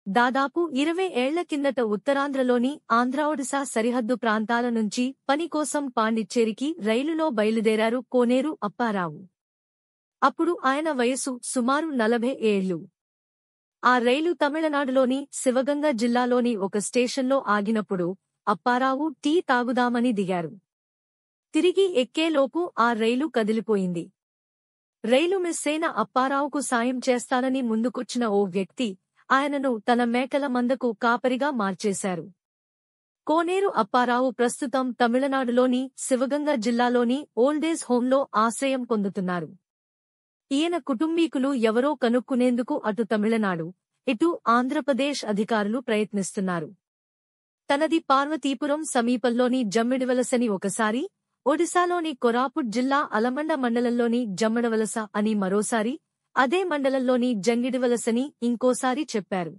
దాదాపు 20 ఏళ్ల కిందట ఉత్తరాంధ్రలోని ఆంధ్ర-ఒడిశా సరిహద్దు ప్రాంతాల నుంచి పని కోసం పాండిచ్చేరికి రైలులో బయలుదేరారు కోనేరు అప్పారావు. అప్పుడు ఆయన వయసు సుమారు 40 ఏళ్లు. ఆ రైలు తమిళనాడులోని శివగంగ జిల్లాలోని ఒక స్టేషన్లో ఆగినప్పుడు అప్పారావు టీ తాగుదామని దిగారు. తిరిగి ఎక్కేలోపు ఆ రైలు కదిలిపోయింది. రైలు మిస్సైన అప్పారావుకు సాయం చేస్తానని ముందుకొచ్చిన ఓ వ్యక్తి ఆయనను తన మేకల మందకు కాపరిగా మార్చేశారు. కోనేరు అప్పారావు ప్రస్తుతం తమిళనాడులోని శివగంగ జిల్లాలోని ఓల్డేజ్ హోంలో ఆశ్రయం పొందుతున్నారు. ఈయన కుటుంబీకులు ఎవరో కనుక్కునేందుకు అటు తమిళనాడు, ఇటు ఆంధ్రప్రదేశ్ అధికారులు ప్రయత్నిస్తున్నారు. తనది పార్వతీపురం సమీపంలోని జమ్మిడివలసని ఒకసారి, ఒడిశాలోని కోరాపుట్ జిల్లా అలమండ మండలంలోని జమ్మడవలస అని మరోసారి, అదే మండలంలోని జంగిడివలసని ఇంకోసారి చెప్పారు.